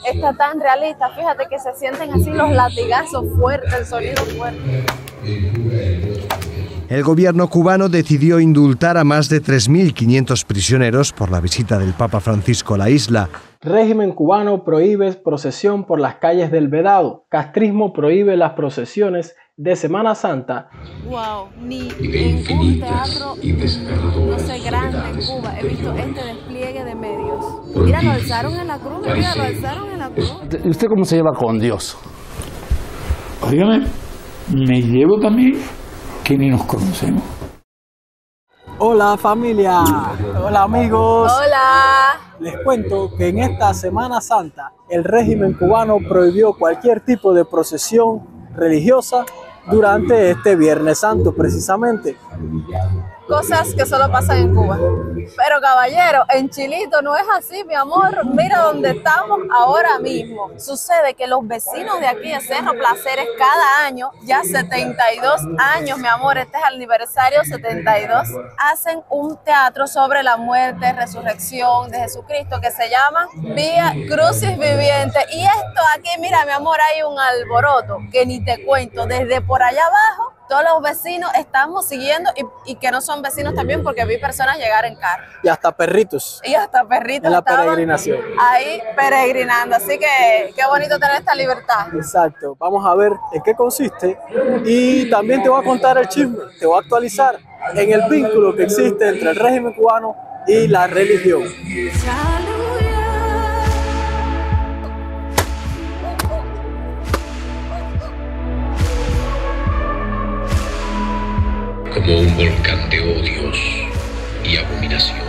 está tan realista. Fíjate que se sienten así los latigazos fuertes, el sonido fuerte. El gobierno cubano decidió indultar a más de 3.500 prisioneros por la visita del Papa Francisco a la isla. Régimen cubano prohíbe procesión por las calles del Vedado. Castrismo prohíbe las procesiones de Semana Santa. Wow, ni en un teatro, no sé, grande en Cuba he visto este despliegue de medios. Mira, lo alzaron en la cruz, mira, lo alzaron en la cruz. ¿Usted cómo se lleva con Dios? Óigame, me llevo también que ni nos conocemos. Hola familia, hola amigos. Hola. Les cuento que en esta Semana Santa el régimen cubano prohibió cualquier tipo de procesión religiosa durante este Viernes Santo precisamente. Cosas que solo pasan en Cuba. Pero caballero, en Chilito no es así, mi amor. Mira dónde estamos ahora mismo. Sucede que los vecinos de aquí de Cerro Placeres cada año, ya 72 años, mi amor, este es el aniversario 72, hacen un teatro sobre la muerte, resurrección de Jesucristo que se llama Vía Crucis Viviente. Y esto aquí, mira, mi amor, hay un alboroto que ni te cuento. Desde por allá abajo, todos los vecinos estamos siguiendo y que no son vecinos también, porque vi personas llegar en carro. Y hasta perritos. Y hasta perritos en la peregrinación. Ahí peregrinando. Así que qué bonito tener esta libertad. Exacto. Vamos a ver en qué consiste. Y también te voy a contar el chisme, te voy a actualizar en el vínculo que existe entre el régimen cubano y la religión. Como un volcán de odios y abominaciones.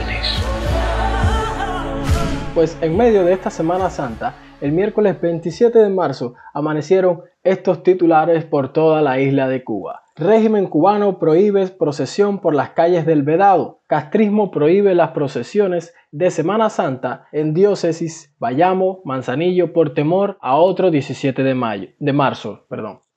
Pues en medio de esta Semana Santa, el miércoles 27 de marzo, amanecieron estos titulares por toda la isla de Cuba. Régimen cubano prohíbe procesión por las calles del Vedado. Castrismo prohíbe las procesiones de Semana Santa en diócesis Bayamo, Manzanillo por temor a otro 17 de marzo.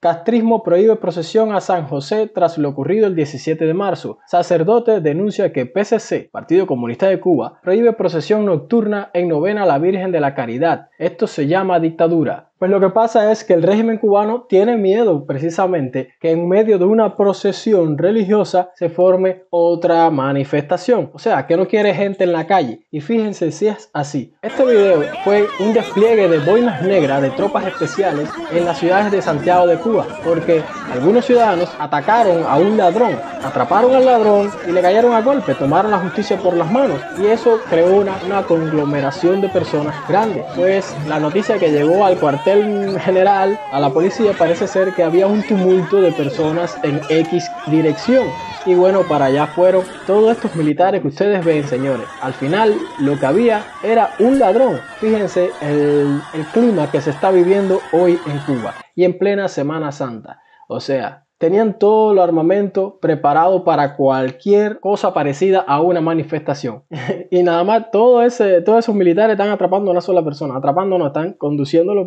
Castrismo prohíbe procesión a San José tras lo ocurrido el 17 de marzo. Sacerdote denuncia que PCC, Partido Comunista de Cuba, prohíbe procesión nocturna en novena a la Virgen de la Caridad. Esto se llama dictadura. Pues lo que pasa es que el régimen cubano tiene miedo precisamente que en medio de una procesión religiosa se forme otra manifestación. O sea, que no quiere gente en la calle. Y fíjense si es así. Este video fue un despliegue de boinas negras de tropas especiales en las ciudades de Santiago de Cuba, porque algunos ciudadanos atacaron a un ladrón, atraparon al ladrón y le cayeron a golpe, tomaron la justicia por las manos, y eso creó una conglomeración de personas grande. Pues la noticia que llegó al cuartel general, a la policía, parece ser que había un tumulto de personas en X dirección. Y bueno, para allá fueron todos estos militares que ustedes ven, señores. Al final lo que había era un ladrón. Fíjense el clima que se está viviendo hoy en Cuba y en plena Semana Santa. O sea, tenían todo el armamento preparado para cualquier cosa parecida a una manifestación. Y nada más, todos esos militares están atrapando a una sola persona. Atrapando no, están conduciéndolo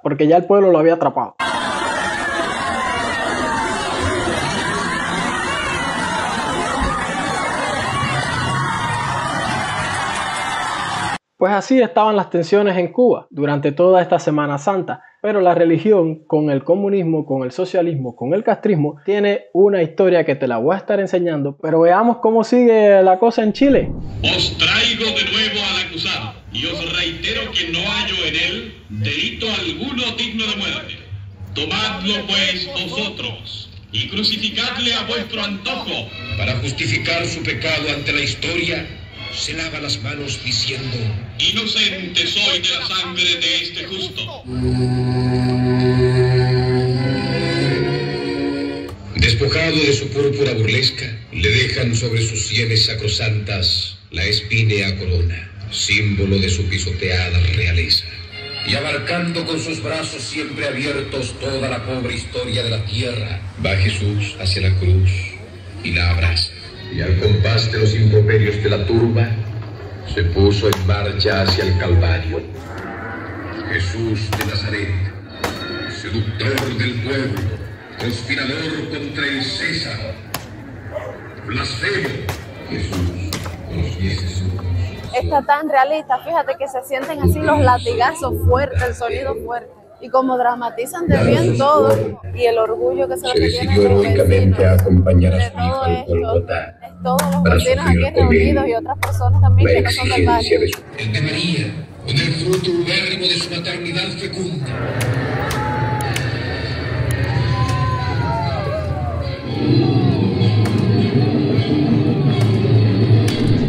porque ya el pueblo lo había atrapado. Pues así estaban las tensiones en Cuba durante toda esta Semana Santa. Pero la religión, con el comunismo, con el socialismo, con el castrismo, tiene una historia que te la voy a estar enseñando. Pero veamos cómo sigue la cosa en Chile. Os traigo de nuevo al acusado y os reitero que no hallo en él delito alguno digno de muerte. Tomadlo pues vosotros y crucificadle a vuestro antojo. Para justificar su pecado ante la historia, se lava las manos diciendo: inocente soy de la sangre de este justo. Despojado de su púrpura burlesca, le dejan sobre sus sienes sacrosantas la espínea corona, símbolo de su pisoteada realeza. Y abarcando con sus brazos siempre abiertos toda la pobre historia de la tierra, va Jesús hacia la cruz y la abraza. Y al compás de los improperios de la turba, se puso en marcha hacia el Calvario. Jesús de Nazaret, seductor del pueblo, conspirador contra el César, blasfemo, Jesús con los pies desnudos. está tan realista, fíjate que se sienten así los latigazos fuertes, el sonido fuerte. Y como dramatizan de bien todo, y el orgullo que se decidió heroicamente a acompañar a su hijo al Golgota todos los para vecinos sufrir aquí con reunidos él y otras personas también la que no son del barrio. exigencia de su... El de María, con el fruto ubérrimo de su maternidad fecunda.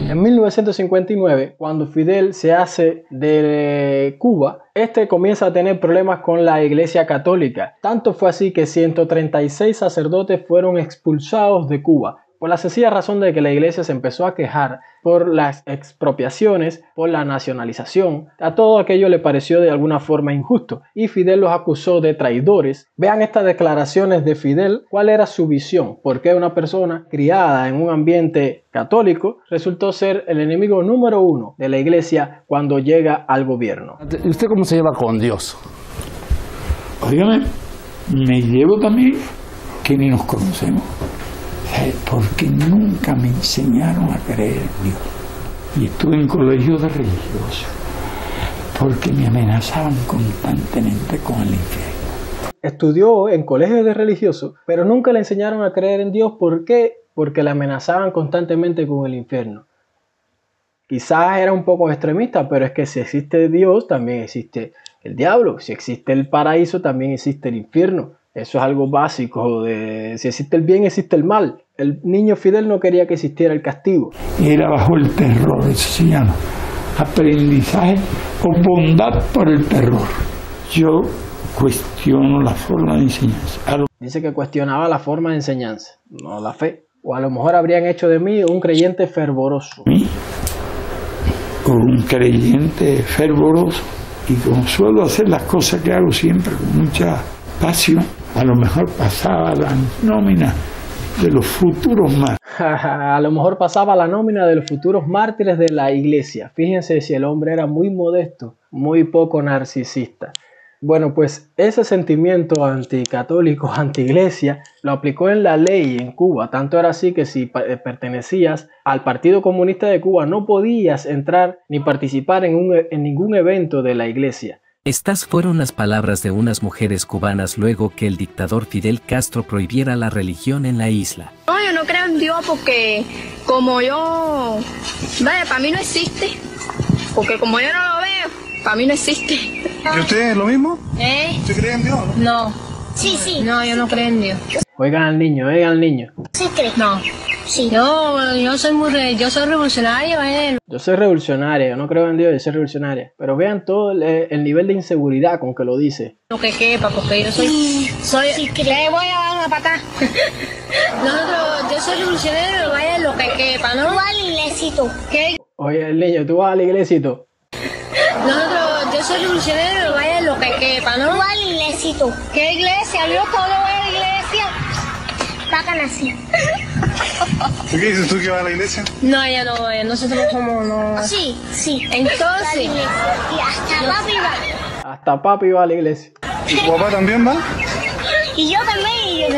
En 1959, cuando Fidel se hace de Cuba, comienza a tener problemas con la Iglesia Católica. Tanto fue así que 136 sacerdotes fueron expulsados de Cuba, por la sencilla razón de que la iglesia se empezó a quejar por las expropiaciones, por la nacionalización. A todo aquello le pareció de alguna forma injusto y Fidel los acusó de traidores. Vean estas declaraciones de Fidel, cuál era su visión, por qué una persona criada en un ambiente católico resultó ser el enemigo número uno de la iglesia cuando llega al gobierno. ¿Y usted cómo se lleva con Dios? Óigame, me llevo también que ni nos conocemos. Porque nunca me enseñaron a creer en Dios. Y estuve en colegios de religiosos, porque me amenazaban constantemente con el infierno. Estudió en colegios de religiosos, pero nunca le enseñaron a creer en Dios. ¿Por qué? Porque le amenazaban constantemente con el infierno. Quizás era un poco extremista, pero es que si existe Dios, también existe el diablo. Si existe el paraíso, también existe el infierno. Eso es algo básico. Si existe el bien, existe el mal. El niño Fidel no quería que existiera el castigo. Era bajo el terror, eso se llama aprendizaje o bondad por el terror. Yo cuestiono la forma de enseñanza. Dice que cuestionaba la forma de enseñanza, no la fe. O a lo mejor habrían hecho de mí un creyente fervoroso. Un creyente fervoroso, y como suelo hacer las cosas que hago siempre con mucha pasión, a lo mejor pasaba la nómina de los futuros mártires. A lo mejor pasaba la nómina de los futuros mártires de la iglesia. Fíjense si el hombre era muy modesto, muy poco narcisista. Bueno, pues ese sentimiento anticatólico, anti-iglesia, lo aplicó en la ley en Cuba. Tanto era así que si pertenecías al Partido Comunista de Cuba no podías entrar ni participar en ningún evento de la iglesia. Estas fueron las palabras de unas mujeres cubanas luego que el dictador Fidel Castro prohibiera la religión en la isla. No, yo no creo en Dios porque como yo, para mí no existe, porque como yo no lo veo, para mí no existe. ¿Y usted es lo mismo? ¿Usted cree en Dios? No. Sí. No, yo no creo en Dios. Oigan al niño, oigan al niño. ¿Sí crees? No. Sí. Yo soy revolucionaria. Yo soy revolucionaria, yo no creo en Dios, yo soy revolucionaria. Pero vean todo el nivel de inseguridad con que lo dice. Lo que quepa, porque yo soy le voy a dar una patada. Yo soy revolucionario, vaya lo que quepa, ¿no? Tú vas a la iglesia y tú. ¿Qué? Oye, el niño, tú vas a la iglesia y tú. Yo soy revolucionario, vaya lo que quepa, ¿no? Tú vas a la iglesia y tú. ¿Qué iglesia? Yo todo voy a la iglesia. Sacan así. ¿Qué dices tú que vas a la iglesia? No, ya no, nosotros somos no. Sí. Entonces. Y hasta papi va. Hasta papi va a la iglesia. ¿Y tu papá también va? Y yo también.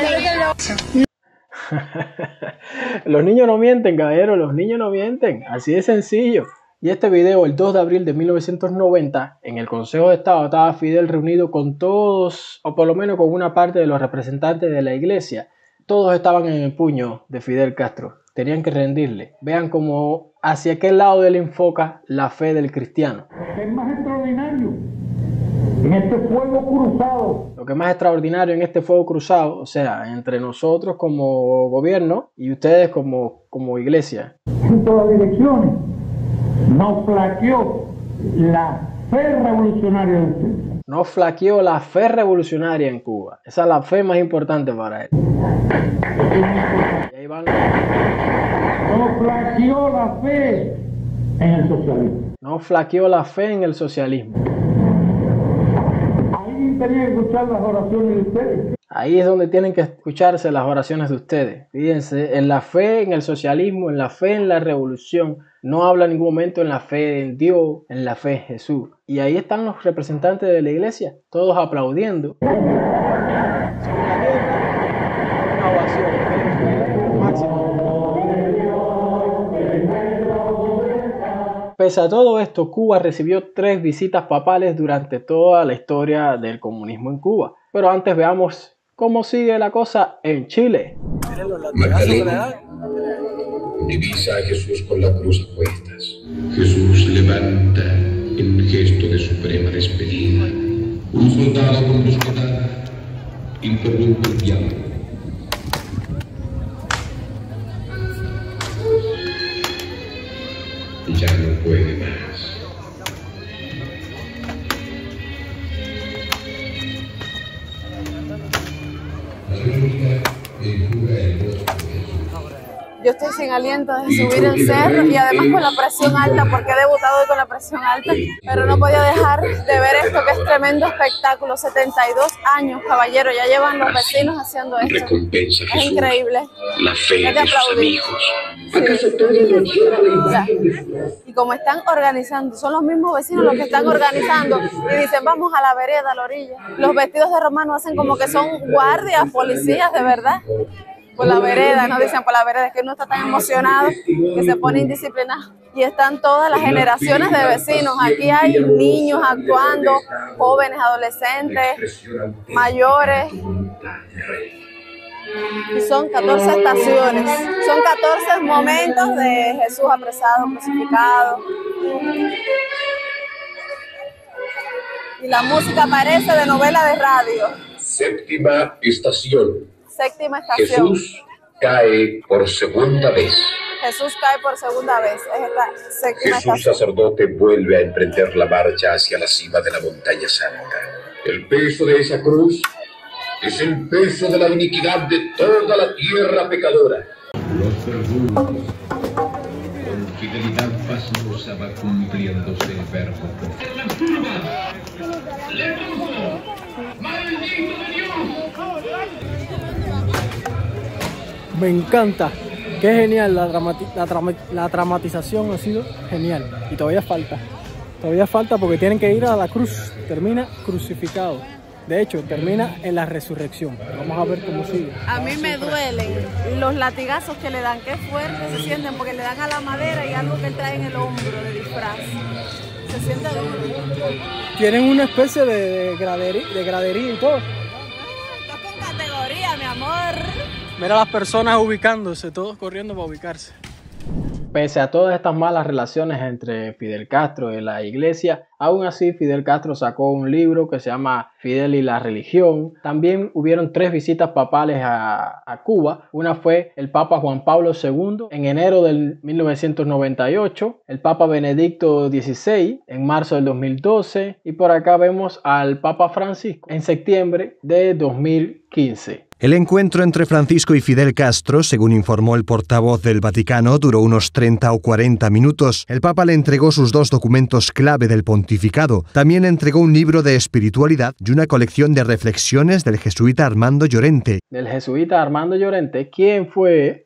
Los niños no mienten, caballero, los niños no mienten. Así de sencillo. Y este video, el 2 de abril de 1990, en el Consejo de Estado estaba Fidel reunido con todos, o por lo menos con una parte de los representantes de la iglesia. Todos estaban en el puño de Fidel Castro. Tenían que rendirle. Vean cómo hacia qué lado él enfoca la fe del cristiano. Lo que es más extraordinario en este fuego cruzado. Lo que es más extraordinario en este fuego cruzado, o sea, entre nosotros como gobierno y ustedes como iglesia. En todas las direcciones. No flaqueó la fe revolucionaria de ustedes. No flaqueó la fe revolucionaria en Cuba. Esa es la fe más importante para él. Y ahí van. No flaqueó la fe en el socialismo. No flaqueó la fe en el socialismo. Ahí tenía que escuchar las oraciones de ustedes. Ahí es donde tienen que escucharse las oraciones de ustedes. Fíjense, en la fe en el socialismo, en la fe en la revolución. No habla en ningún momento en la fe en Dios, en la fe en Jesús. Y ahí están los representantes de la iglesia, todos aplaudiendo. Pese a todo esto, Cuba recibió 3 visitas papales durante toda la historia del comunismo en Cuba. Pero antes veamos cómo sigue la cosa en Chile. Magdalena divisa a Jesús con la cruz a cuestas. Jesús se levanta en gesto de suprema despedida. Un soldado con mosquetera interrumpe el diálogo. Ya no puede más. Yo estoy sin aliento de subir el cerro y además con la presión alta, porque he debutado hoy con la presión alta, pero no podía dejar de ver esto que es tremendo espectáculo. 72 años, caballero, ya llevan los vecinos haciendo esto. Recompensa Es Jesús increíble. la fe Hay que de sus aplaudir. amigos. Y como están organizando, son los mismos vecinos los que están organizando y dicen vamos a la vereda, a la orilla. Los vestidos de romano hacen como que son guardias, policías de verdad. Por la vereda, no dicen por la vereda, es que uno está tan emocionado que se pone indisciplinado. Y están todas las generaciones de vecinos. Aquí hay niños actuando, jóvenes, adolescentes, mayores. Y son 14 estaciones, son 14 momentos de Jesús apresado, crucificado. Y la música parece de novela de radio. Séptima estación. Séptima estación. Jesús cae por segunda vez. Jesús cae por segunda vez. Es esta séptima Jesús estación. sacerdote vuelve a emprender la marcha hacia la cima de la montaña santa. El peso de esa cruz es el peso de la iniquidad de toda la tierra pecadora. Los verdugos, con fidelidad pasmosa va cumpliéndose el verbo. En las curvas, leproso, maldito de Dios. Me encanta, qué genial, la dramatización ha sido genial y todavía falta porque tienen que ir a la cruz, termina crucificado, de hecho termina en la resurrección. Vamos a ver cómo sigue. A mí me duelen los latigazos que le dan, qué fuerte se sienten porque le dan a la madera y algo que él trae en el hombro de disfraz. Se siente duro. Tienen una especie de gradería y todo. Esto es con categoría, mi amor. Mira las personas ubicándose, todos corriendo para ubicarse. Pese a todas estas malas relaciones entre Fidel Castro y la iglesia, aún así Fidel Castro sacó un libro que se llama Fidel y la religión. También hubieron 3 visitas papales a Cuba. Una fue el Papa Juan Pablo II en enero del 1998, el Papa Benedicto XVI en marzo del 2012 y por acá vemos al Papa Francisco en septiembre de 2015. El encuentro entre Francisco y Fidel Castro, según informó el portavoz del Vaticano, duró unos 30 o 40 minutos. El Papa le entregó sus 2 documentos clave del pontificado. También entregó un libro de espiritualidad y una colección de reflexiones del jesuita Armando Llorente. Del jesuita Armando Llorente, quien fue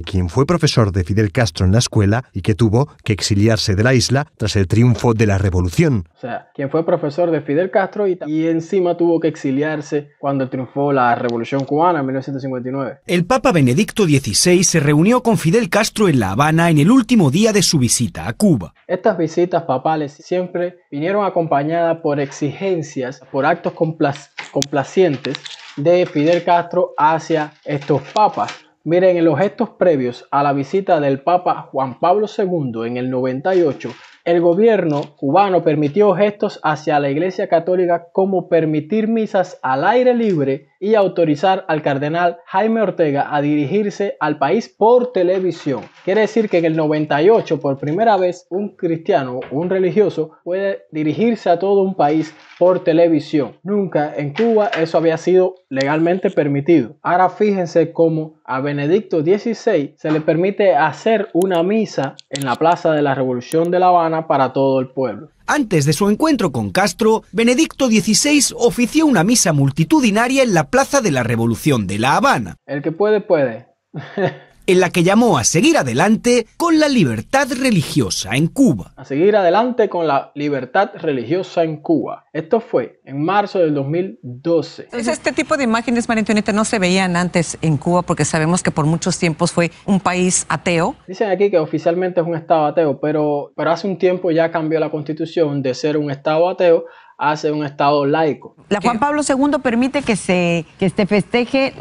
profesor de Fidel Castro en la escuela y que tuvo que exiliarse de la isla tras el triunfo de la revolución. O sea, quien fue profesor de Fidel Castro y encima tuvo que exiliarse cuando triunfó la revolución cubana en 1959. El Papa Benedicto XVI se reunió con Fidel Castro en La Habana en el último día de su visita a Cuba. Estas visitas papales siempre vinieron acompañadas por exigencias, por actos complacientes de Fidel Castro hacia estos papas. Miren, en los gestos previos a la visita del Papa Juan Pablo II en el 98, el gobierno cubano permitió gestos hacia la Iglesia Católica como permitir misas al aire libre y autorizar al cardenal Jaime Ortega a dirigirse al país por televisión. Quiere decir que en el 98 por primera vez un cristiano, un religioso, puede dirigirse a todo un país por televisión. Nunca en Cuba eso había sido legalmente permitido. Ahora fíjense cómo a Benedicto XVI se le permite hacer una misa en la Plaza de la Revolución de La Habana para todo el pueblo. Antes de su encuentro con Castro, Benedicto XVI ofició una misa multitudinaria en la Plaza de la Revolución de La Habana. El que puede, puede. en la que llamó a seguir adelante con la libertad religiosa en Cuba. A seguir adelante con la libertad religiosa en Cuba. Esto fue en marzo del 2012. Entonces, este tipo de imágenes, María Antonieta, no se veían antes en Cuba porque sabemos que por muchos tiempos fue un país ateo. Dicen aquí que oficialmente es un estado ateo, pero hace un tiempo ya cambió la constitución de ser un estado ateo a ser un estado laico. La Juan Pablo II permite que se festeje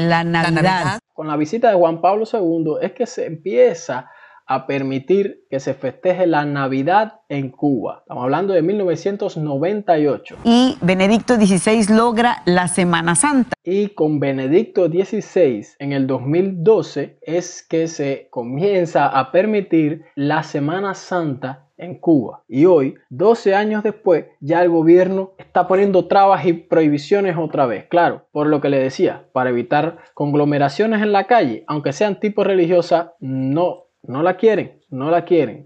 la Navidad. Con la visita de Juan Pablo II es que se empieza a permitir que se festeje la Navidad en Cuba. Estamos hablando de 1998. Y Benedicto XVI logra la Semana Santa. Y con Benedicto XVI en el 2012 es que se comienza a permitir la Semana Santa en Cuba. Y hoy, 12 años después, ya el gobierno está poniendo trabas y prohibiciones otra vez. Claro, por lo que le decía, para evitar conglomeraciones en la calle, aunque sean tipo religiosa, no la quieren.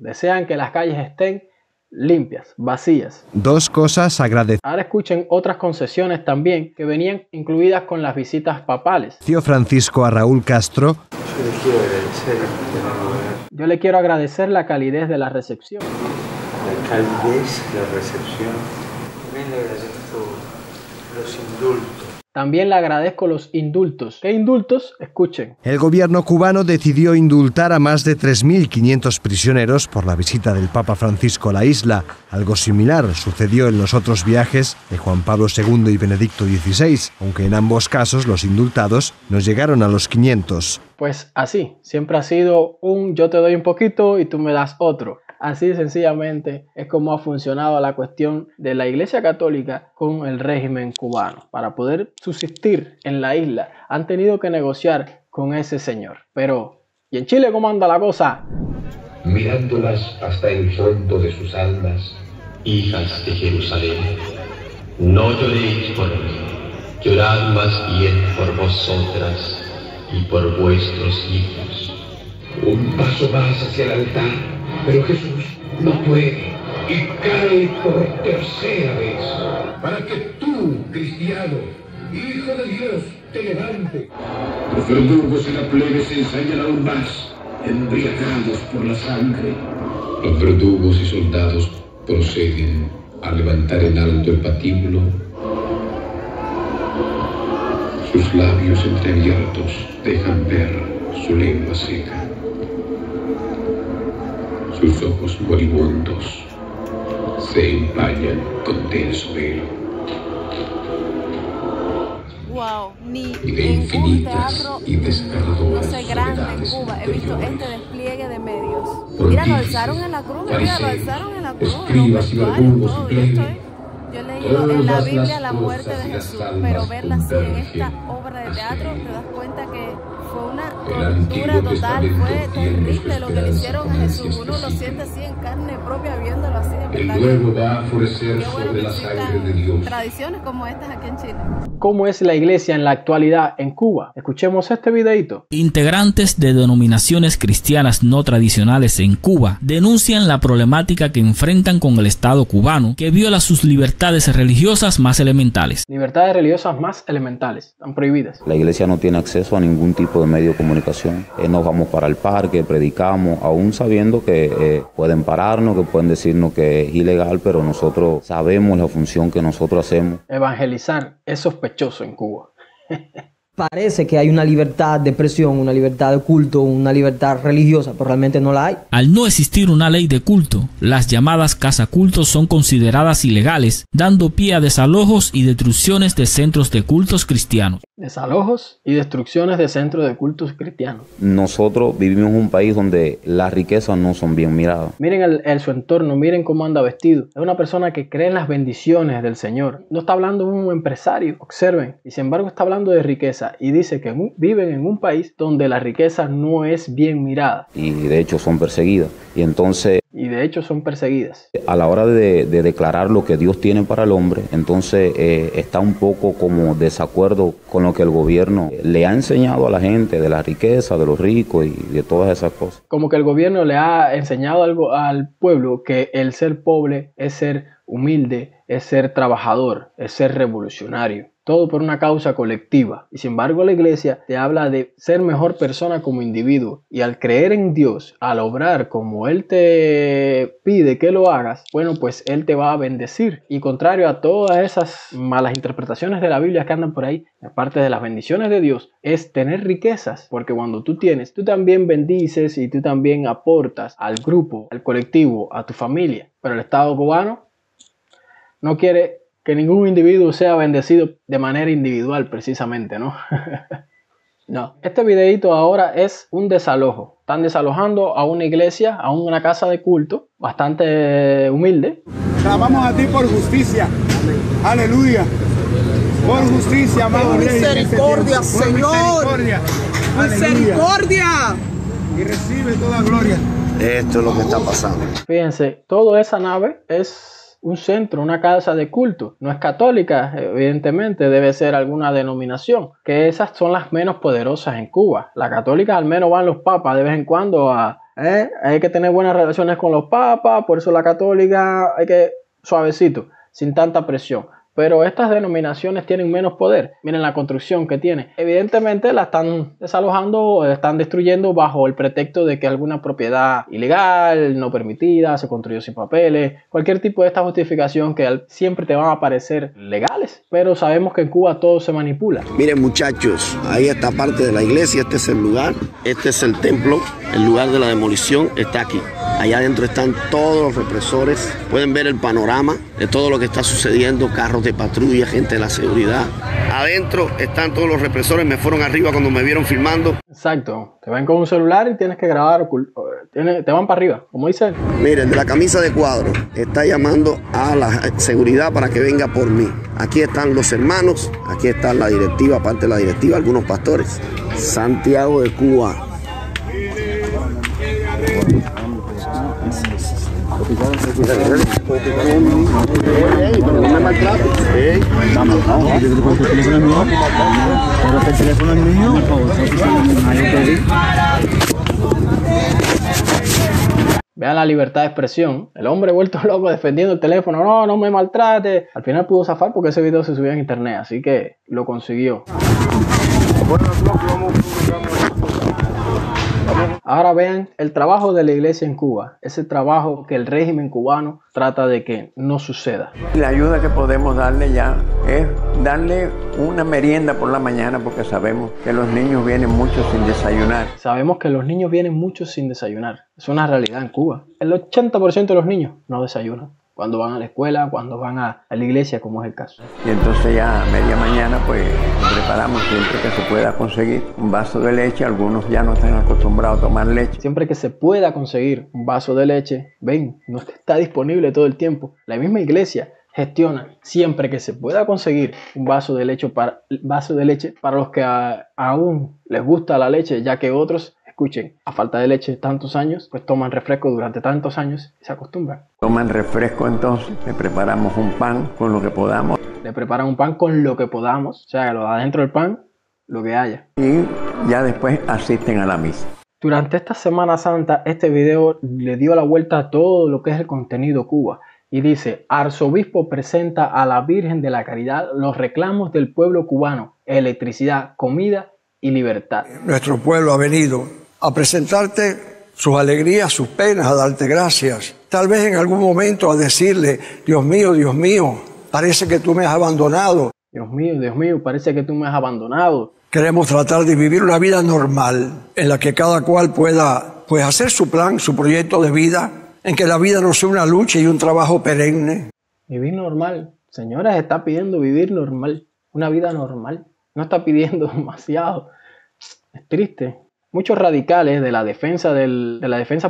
Desean que las calles estén limpias, vacías. Dos cosas agradecer. Ahora escuchen otras concesiones también que venían incluidas con las visitas papales. Tío Francisco a Raúl Castro. Yo le quiero agradecer la calidez de la recepción. La calidez, la recepción. También le agradezco los indultos. También le agradezco los indultos. ¿Qué indultos? Escuchen. El gobierno cubano decidió indultar a más de 3.500 prisioneros por la visita del Papa Francisco a la isla. Algo similar sucedió en los otros viajes de Juan Pablo II y Benedicto XVI, aunque en ambos casos los indultados no llegaron a los 500. Pues así, siempre ha sido un yo te doy un poquito y tú me das otro. Así sencillamente es como ha funcionado la cuestión de la Iglesia Católica con el régimen cubano. Para poder subsistir en la isla han tenido que negociar con ese señor. Pero, ¿y en Chile cómo anda la cosa? Mirándolas hasta el fondo de sus almas, hijas de Jerusalén, no lloréis por mí, llorad más bien por vosotras y por vuestros hijos. Un paso más hacia el altar, pero Jesús no puede y cae por tercera vez, para que tú, cristiano, hijo de Dios, te levantes. Los verdugos y la plebe se ensañan aún más, embriagados por la sangre. Los verdugos y soldados proceden a levantar en alto el patíbulo. Sus labios entreabiertos dejan ver su lengua seca. Sus ojos moribundos se empañan con denso velo. Wow, ni y de en un infinitas teatro, y desgarradoras no sé, grande en soledades Cuba he visto interiores. este despliegue de medios. Por Mira, lo difíciles, alzaron en la cruz, mira, lo fariseos, alzaron en la cruz, los escribas y vestuarios, verdugos todo. y Y esto plebe, yo he leído en la Biblia la muerte de cosas y las Jesús, almas pero verla así en esta convergen obra de hacia teatro, él. te das cuenta que fue una El tortura Antiguo total, Testamento fue tiene su terrible lo que le esperanza hicieron con a Jesús. ansias Uno lo específicas. siente así en carne propia, viéndolo así de El verdad. nuevo va a florecer Qué bueno sobre que la sangre existan de Dios. tradiciones como estas aquí en Chile. ¿Cómo es la iglesia en la actualidad en Cuba? Escuchemos este videito. Integrantes de denominaciones cristianas no tradicionales en Cuba denuncian la problemática que enfrentan con el Estado cubano, que viola sus libertades religiosas más elementales. Libertades religiosas más elementales, están prohibidas. La iglesia no tiene acceso a ningún tipo de medio de comunicación. Nos vamos para el parque, predicamos, aún sabiendo que pueden pararnos, que pueden decirnos que es ilegal, pero nosotros sabemos la función que nosotros hacemos. Evangelizar es sospechoso en Cuba. Parece que hay una libertad de expresión, una libertad de culto, una libertad religiosa, pero realmente no la hay. Al no existir una ley de culto, las llamadas casacultos son consideradas ilegales, dando pie a desalojos y destrucciones de centros de cultos cristianos. Desalojos y destrucciones de centros de cultos cristianos. Nosotros vivimos en un país donde las riquezas no son bien miradas. Miren su entorno, miren cómo anda vestido. Es una persona que cree en las bendiciones del Señor. No está hablando de un empresario, observen. Y sin embargo está hablando de riqueza. Y dice que viven en un país donde la riqueza no es bien mirada. Y de hecho son perseguidas. Y de hecho son perseguidas. A la hora de declarar lo que Dios tiene para el hombre, entonces está un poco como desacuerdo con lo que el gobierno le ha enseñado a la gente de la riqueza, de los ricos y de todas esas cosas. Como que el gobierno le ha enseñado algo al pueblo, que el ser pobre es ser humilde, es ser trabajador, es ser revolucionario. todo por una causa colectiva. Y sin embargo la iglesia te habla de ser mejor persona como individuo. Y al creer en Dios, al obrar como Él te pide que lo hagas, bueno, pues Él te va a bendecir. Y contrario a todas esas malas interpretaciones de la Biblia que andan por ahí, aparte de las bendiciones de Dios, es tener riquezas. Porque cuando tú tienes, tú también bendices y tú también aportas al grupo, al colectivo, a tu familia. Pero el Estado cubano no quiere que ningún individuo sea bendecido de manera individual, precisamente, ¿no? No. Este videito ahora es un desalojo. Están desalojando a una iglesia, a una casa de culto, bastante humilde. Clamamos a ti por justicia. Aleluya. Por justicia, amado Rey. Misericordia, Señor. Misericordia. Y recibe toda gloria. Esto es lo que está pasando. Fíjense, toda esa nave es un centro, una casa de culto. No es católica, evidentemente, debe ser alguna denominación, que esas son las menos poderosas en Cuba. La católica al menos van los papas de vez en cuando a... Hay que tener buenas relaciones con los papas, por eso la católica hay que suavecito, sin tanta presión. Pero estas denominaciones tienen menos poder. Miren la construcción que tiene. Evidentemente la están desalojando o están destruyendo bajo el pretexto de que alguna propiedad ilegal, no permitida, se construyó sin papeles. Cualquier tipo de esta justificación que siempre te van a parecer legales. Pero sabemos que en Cuba todo se manipula. Miren muchachos, ahí está parte de la iglesia. Este es el lugar. Este es el templo. El lugar de la demolición está aquí. Allá adentro están todos los represores. Pueden ver el panorama de todo lo que está sucediendo. Carros de patrulla, gente de la seguridad. Adentro están todos los represores. Me fueron arriba cuando me vieron filmando. Exacto. Te ven con un celular y tienes que grabar. Te van para arriba, como dice él. Miren, de la camisa de cuadro está llamando a la seguridad para que venga por mí. Aquí están los hermanos. Aquí está la directiva, aparte de la directiva, algunos pastores. Santiago de Cuba. Vean la libertad de expresión. El hombre vuelto loco defendiendo el teléfono. No, no me maltrate. Al final pudo zafar porque ese video se subió en internet, así que lo consiguió. Ahora vean el trabajo de la iglesia en Cuba, ese trabajo que el régimen cubano trata de que no suceda. La ayuda que podemos darle ya es darle una merienda por la mañana, porque sabemos que los niños vienen muchos sin desayunar. Sabemos que los niños vienen muchos sin desayunar. Es una realidad en Cuba. El 80% de los niños no desayunan cuando van a la escuela, cuando van a la iglesia, como es el caso. Y entonces ya a media mañana pues preparamos siempre que se pueda conseguir un vaso de leche. Algunos ya no están acostumbrados a tomar leche. Siempre que se pueda conseguir un vaso de leche, ven, no está disponible todo el tiempo. La misma iglesia gestiona siempre que se pueda conseguir un vaso de leche para los que aún les gusta la leche, ya que otros, escuchen, a falta de leche tantos años, pues toman refresco durante tantos años y se acostumbran. Toman refresco, entonces le preparamos un pan con lo que podamos. Le preparan un pan con lo que podamos, o sea, lo da dentro del pan, lo que haya. Y ya después asisten a la misa. Durante esta Semana Santa, este video le dio la vuelta a todo lo que es el contenido Cuba. Y dice, arzobispo presenta a la Virgen de la Caridad los reclamos del pueblo cubano, electricidad, comida y libertad. Nuestro pueblo ha venido a presentarte sus alegrías, sus penas, a darte gracias. Tal vez en algún momento a decirle, Dios mío, parece que tú me has abandonado. Dios mío, parece que tú me has abandonado. Queremos tratar de vivir una vida normal, en la que cada cual pueda hacer su plan, su proyecto de vida, en que la vida no sea una lucha y un trabajo perenne. Vivir normal. Señora, está pidiendo vivir normal, una vida normal. No está pidiendo demasiado. Es triste. Muchos radicales de la defensa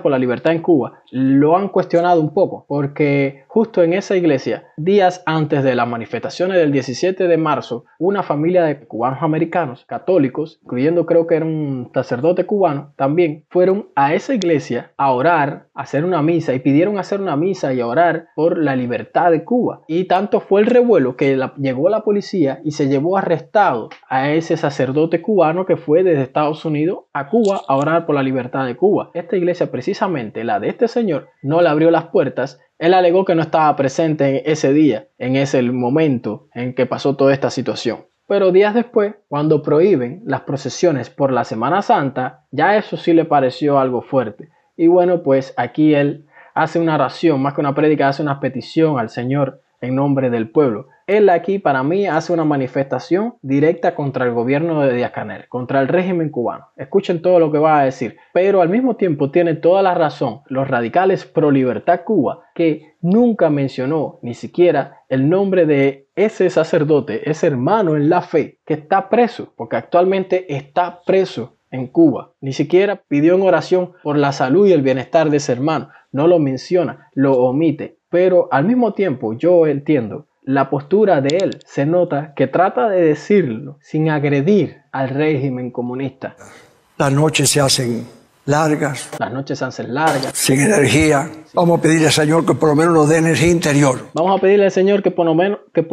por la libertad en Cuba lo han cuestionado un poco, porque justo en esa iglesia, días antes de las manifestaciones del 17 de marzo, una familia de cubanos americanos católicos, incluyendo creo que era un sacerdote cubano, también fueron a esa iglesia a orar, a hacer una misa, y pidieron hacer una misa y a orar por la libertad de Cuba. Y tanto fue el revuelo que llegó la policía y se llevó arrestado a ese sacerdote cubano que fue desde Estados Unidos a Cuba a orar por la libertad de Cuba. Esta iglesia, precisamente la de este señor, no le abrió las puertas. Él alegó que no estaba presente en ese día, en ese momento en que pasó toda esta situación. Pero días después, cuando prohíben las procesiones por la Semana Santa, ya eso sí le pareció algo fuerte. Y bueno, pues aquí él hace una oración, más que una prédica, hace una petición al Señor en nombre del pueblo. Él aquí, para mí, hace una manifestación directa contra el gobierno de Díaz-Canel, contra el régimen cubano. Escuchen todo lo que va a decir. Pero al mismo tiempo tiene toda la razón los radicales pro libertad Cuba, que nunca mencionó ni siquiera el nombre de ese sacerdote, ese hermano en la fe, que está preso, porque actualmente está preso en Cuba. Ni siquiera pidió en oración por la salud y el bienestar de ese hermano. No lo menciona, lo omite. Pero al mismo tiempo yo entiendo la postura de él. Se nota que trata de decirlo sin agredir al régimen comunista. Las noches se hacen largas. Las noches se hacen largas. Sin energía. Vamos a pedirle al Señor que por lo menos nos dé energía interior. Vamos a pedirle al Señor que por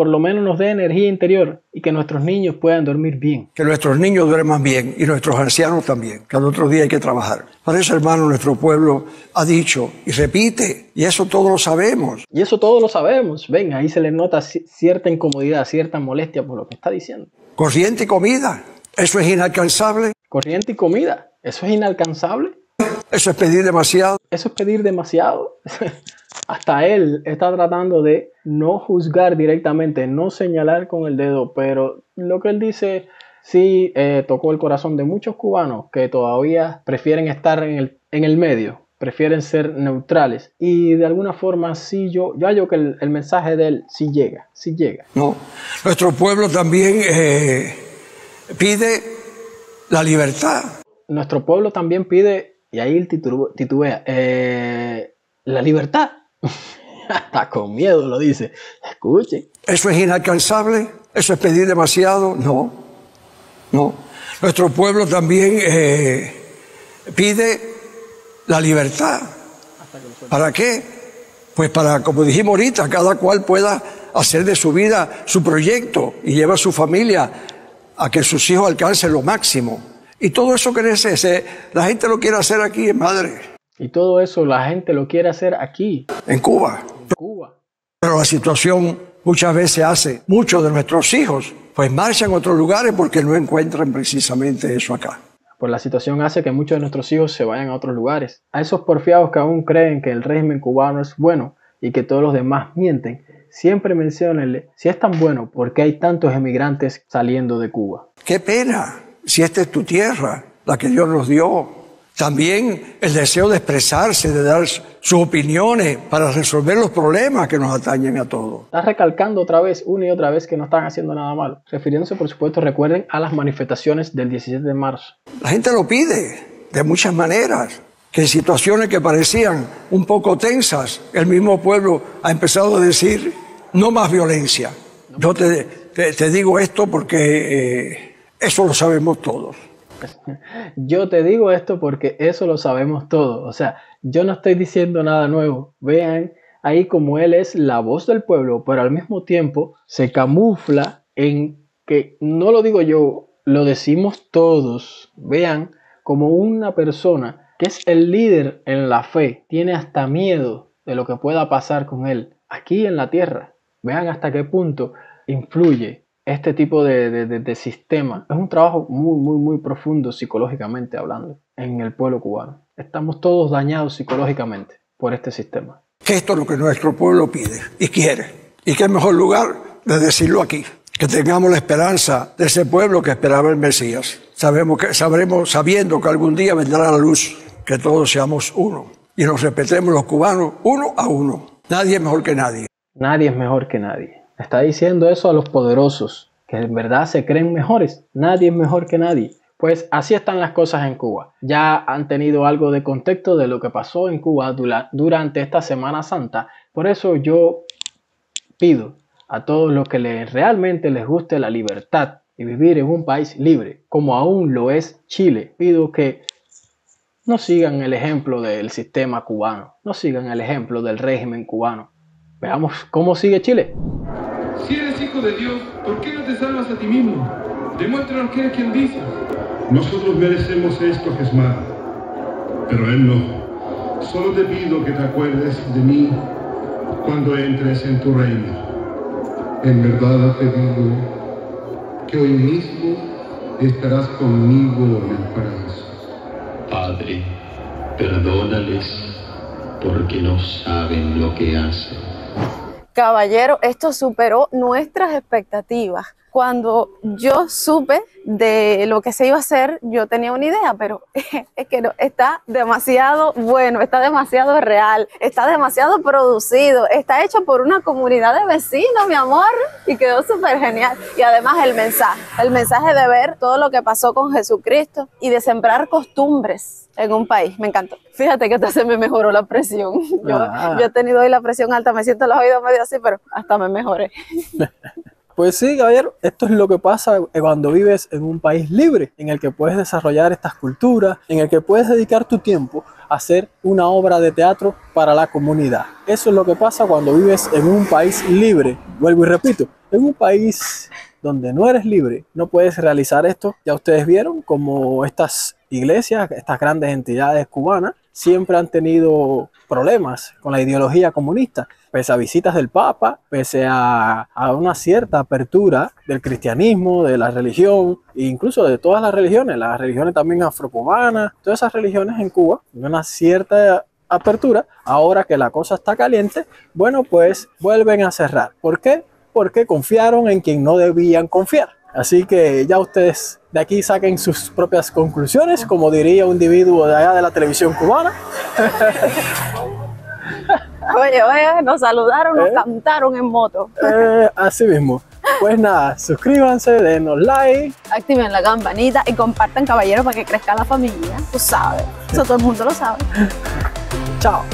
lo menos nos dé energía interior y que nuestros niños puedan dormir bien. Que nuestros niños duerman bien y nuestros ancianos también. Que al otro día hay que trabajar. Para eso, hermano, nuestro pueblo ha dicho y repite, y eso todos lo sabemos. Y eso todos lo sabemos. Ven, ahí se le nota cierta incomodidad, cierta molestia por lo que está diciendo. Corriente y comida. Eso es inalcanzable. Corriente y comida. ¿Eso es inalcanzable? Eso es pedir demasiado. Eso es pedir demasiado. Hasta él está tratando de no juzgar directamente, no señalar con el dedo, pero lo que él dice sí tocó el corazón de muchos cubanos que todavía prefieren estar en el medio, prefieren ser neutrales. Y de alguna forma sí yo hallo que el mensaje de él sí llega. No, nuestro pueblo también pide la libertad. Nuestro pueblo también pide, y ahí él titubea, la libertad. Hasta con miedo lo dice. Escuchen. ¿Eso es inalcanzable? ¿Eso es pedir demasiado? No. Nuestro pueblo también pide la libertad. ¿Para qué? Pues para, como dijimos ahorita, cada cual pueda hacer de su vida su proyecto y llevar a su familia a que sus hijos alcancen lo máximo. Y todo eso crece, la gente lo quiere hacer aquí, madre. Y todo eso la gente lo quiere hacer aquí. En Cuba. Pero la situación muchas veces hace, muchos de nuestros hijos, pues marchan a otros lugares porque no encuentran precisamente eso acá. Pues la situación hace que muchos de nuestros hijos se vayan a otros lugares. A esos porfiados que aún creen que el régimen cubano es bueno y que todos los demás mienten, siempre menciónenle, si es tan bueno, ¿por qué hay tantos emigrantes saliendo de Cuba? ¡Qué pena! Si esta es tu tierra, la que Dios nos dio. También el deseo de expresarse, de dar sus opiniones para resolver los problemas que nos atañen a todos. Está recalcando otra vez, una y otra vez, que no están haciendo nada malo. Refiriéndose, por supuesto, recuerden a las manifestaciones del 17 de marzo. La gente lo pide de muchas maneras. Que en situaciones que parecían un poco tensas, el mismo pueblo ha empezado a decir, no más violencia. Yo te digo esto porque eso lo sabemos todos. Yo te digo esto porque eso lo sabemos todos. O sea, yo no estoy diciendo nada nuevo. Vean ahí como él es la voz del pueblo, pero al mismo tiempo se camufla en que, no lo digo yo, lo decimos todos. Vean como una persona que es el líder en la fe tiene hasta miedo de lo que pueda pasar con él aquí en la tierra. Vean hasta qué punto influye este tipo de sistema. Es un trabajo muy profundo psicológicamente hablando en el pueblo cubano. Estamos todos dañados psicológicamente por este sistema. Que esto es lo que nuestro pueblo pide y quiere. Y qué mejor lugar de decirlo aquí. Que tengamos la esperanza de ese pueblo que esperaba el Mesías. Sabremos sabiendo que algún día vendrá la luz. Que todos seamos uno. Y nos respetemos los cubanos uno a uno. Nadie es mejor que nadie. Nadie es mejor que nadie. Está diciendo eso a los poderosos, que en verdad se creen mejores. Nadie es mejor que nadie. Pues así están las cosas en Cuba. Ya han tenido algo de contexto de lo que pasó en Cuba durante esta Semana Santa. Por eso yo pido a todos los que realmente les guste la libertad y vivir en un país libre, como aún lo es Chile, pido que no sigan el ejemplo del sistema cubano, no sigan el ejemplo del régimen cubano. Veamos cómo sigue Chile. Si eres hijo de Dios, ¿por qué no te salvas a ti mismo? Demuéstranos que eres quien dices. Nosotros merecemos esto, Jesmar, pero él no. Solo te pido que te acuerdes de mí cuando entres en tu reino. En verdad te digo que hoy mismo estarás conmigo en el paraíso. Padre, perdónales porque no saben lo que hacen. Caballero, esto superó nuestras expectativas. Cuando yo supe de lo que se iba a hacer, yo tenía una idea, pero es que no, está demasiado bueno, está demasiado real, está demasiado producido, está hecho por una comunidad de vecinos, mi amor, y quedó súper genial. Y además el mensaje de ver todo lo que pasó con Jesucristo y de sembrar costumbres en un país, me encantó. Fíjate que hasta se me mejoró la presión. Yo he tenido hoy la presión alta, me siento los oídos medio así, pero hasta me mejoré. Pues sí, caballero, esto es lo que pasa cuando vives en un país libre, en el que puedes desarrollar estas culturas, en el que puedes dedicar tu tiempo a hacer una obra de teatro para la comunidad. Eso es lo que pasa cuando vives en un país libre. Vuelvo y repito, en un país donde no eres libre, no puedes realizar esto. Ya ustedes vieron como estas iglesias, estas grandes entidades cubanas, siempre han tenido problemas con la ideología comunista, pese a visitas del Papa, pese a una cierta apertura del cristianismo, de la religión, e incluso de todas las religiones también afrocubanas, todas esas religiones en Cuba, una cierta apertura. Ahora que la cosa está caliente, bueno, pues vuelven a cerrar. ¿Por qué? Porque confiaron en quien no debían confiar. Así que ya ustedes de aquí saquen sus propias conclusiones, como diría un individuo de allá de la televisión cubana. Oye, nos saludaron, nos cantaron en moto. Así mismo. Pues nada, suscríbanse, denos like, activen la campanita y compartan, caballeros, para que crezca la familia. Tú sabes, eso todo el mundo lo sabe. Chao.